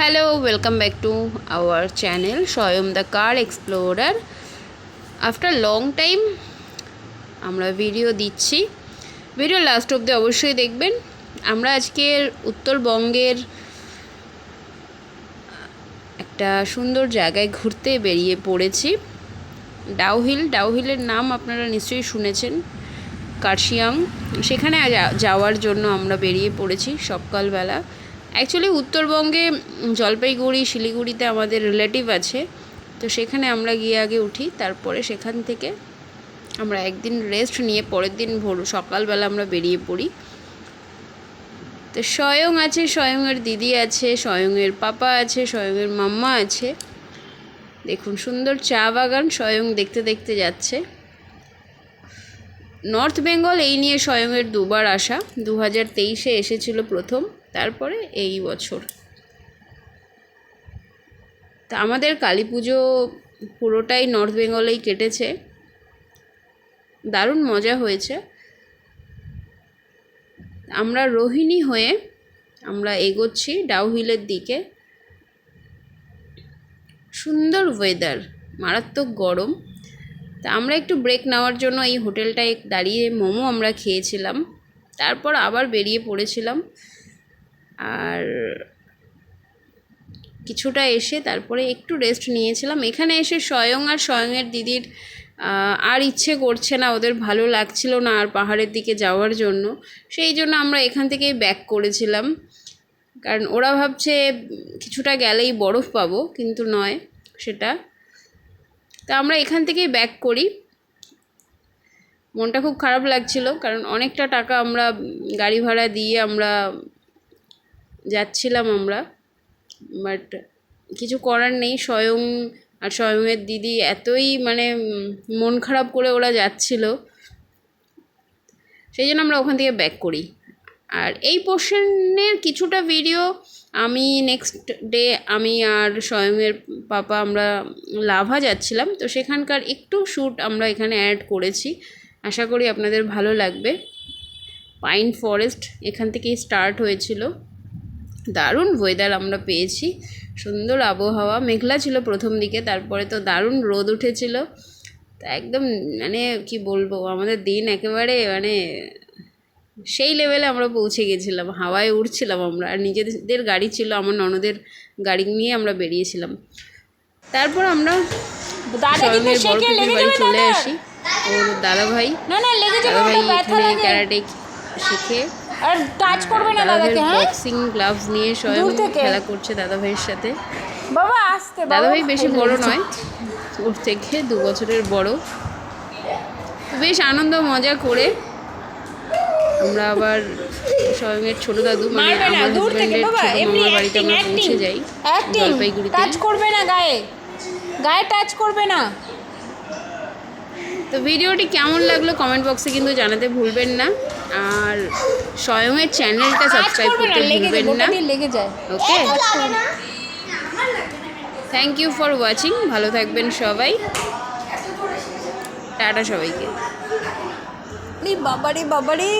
Hello, welcome back to our channel Swayam the Car Explorer. After long time আমরা video দিচ্ছি, video last অবধি অবশ্যই দেখবেন। আমরা আজকের উত্তরবঙ্গের একটা সুন্দর জায়গায় ঘুরতে বেরিয়ে পড়েছি। ডাউহিলের নাম আপনারা নিশ্চয়ই শুনেছেন, কার্শিয়াং। সেখানে যাওয়ার জন্য আমরা বেরিয়ে পড়েছি সকালবেলা। অ্যাকচুয়ালি উত্তরবঙ্গে জলপাইগুড়ি শিলিগুড়িতে আমাদের রিলেটিভ আছে, তো সেখানে আমরা গিয়ে আগে উঠি, তারপরে সেখান থেকে আমরা একদিন রেস্ট নিয়ে পরের দিন সকালবেলা আমরা বেরিয়ে পড়ি। তো স্বয়ং আছে, স্বয়ংয়ের দিদি আছে, স্বয়ংয়ের পাপা আছে, স্বয়ংয়ের মাম্মা আছে। দেখুন সুন্দর চা বাগান স্বয়ং দেখতে দেখতে যাচ্ছে। নর্থ বেঙ্গল এই নিয়ে স্বয়ংয়ের দুবার আসা, 2023-এ এসেছিল প্রথম, তারপরে এই বছর। তা আমাদের কালী পুজো পুরোটাই নর্থ বেঙ্গলেই কেটেছে, দারুণ মজা হয়েছে। আমরা রোহিণী হয়ে আমরা এগোচ্ছি ডাউহিলের দিকে। সুন্দর ওয়েদার, মারাত্মক গরম। তা আমরা একটু ব্রেক নেওয়ার জন্য এই হোটেলটায় দাঁড়িয়ে মোমো আমরা খেয়েছিলাম, তারপর আবার বেরিয়ে পড়েছিলাম। আর কিছুটা এসে তারপরে একটু রেস্ট নিয়েছিলাম। এখানে এসে স্বয়ং আর স্বয়ংয়ের দিদির আর ইচ্ছে করছে না, ওদের ভালো লাগছিল না আর পাহাড়ের দিকে যাওয়ার জন্য। সেই জন্য আমরা এখান থেকেই ব্যাক করেছিলাম, কারণ ওরা ভাবছে কিছুটা গেলেই বরফ পাবো, কিন্তু নয় সেটা। তা আমরা এখান থেকেই ব্যাক করি। মনটা খুব খারাপ লাগছিল, কারণ অনেকটা টাকা আমরা গাড়ি ভাড়া দিয়ে আমরা যাচ্ছিলাম আমরা, বাট কিছু করার নেই। স্বয়ং আর স্বয়ংয়ের দিদি এতই মন খারাপ করে ওরা যাচ্ছিল, সেই জন্য আমরা ওখান থেকে ব্যাক করি। আর এই পোর্শনের কিছুটা ভিডিও আমি নেক্সট ডে আমি আর স্বয়ংয়ের পাপা আমরা লাভা যাচ্ছিলাম, তো সেখানকার একটু শ্যুট আমরা এখানে অ্যাড করেছি। আশা করি আপনাদের ভালো লাগবে। পাইন ফরেস্ট এখান থেকেই স্টার্ট হয়েছিল। দারুণ ওয়েদার আমরা পেয়েছি, সুন্দর আবহাওয়া। মেঘলা ছিল প্রথম দিকে, তারপরে তো দারুণ রোদ উঠেছিল। তা একদম কি বলবো, আমাদের দিন একেবারে সেই লেভেলে আমরা পৌঁছে গেছিলাম, হাওয়ায় উড়ছিলাম আমরা। আর নিজেদের গাড়ি ছিল, আমার ননদের গাড়ি নিয়ে আমরা বেরিয়েছিলাম। তারপর আমরা স্বয়ংয়ের বড় পিপির বাড়ি চলে আসি। ওর দাদাভাই এখানে ক্যারাটে শিখে, আর টাচ করবে না দাদাকে। বক্সিং গ্লাভস নিয়ে স্বয়ং খেলা করছে দাদাভাইয়ের সাথে। বাবা আসতে, দাদাভাই বেশি বড় নয়, ওর থেকে 2 বছরের বড়। বেশ আনন্দ মজা করে আমরা আবার স্বয়ংয়ের ছোট দাদু আমার হাজব্যান্ডের ছোট মামার বাড়িতে আমরা পৌঁছে যাই জলপাইগুড়িতে। টাচ করবে না গায়ে, গায়ে টাচ করবে না। তো ভিডিওটি কেমন লাগলো কমেন্ট বক্সে কিন্তু জানাতে ভুলবেন না। আর স্বয়ংয়ের চ্যানেলটা সাবস্ক্রাইব করতে ভুলবেন না। ওকে, থ্যাংক ইউ ফর ওয়াচিং। ভালো থাকবেন সবাই, টাটা সবাইকে। বাবারে বাবারে।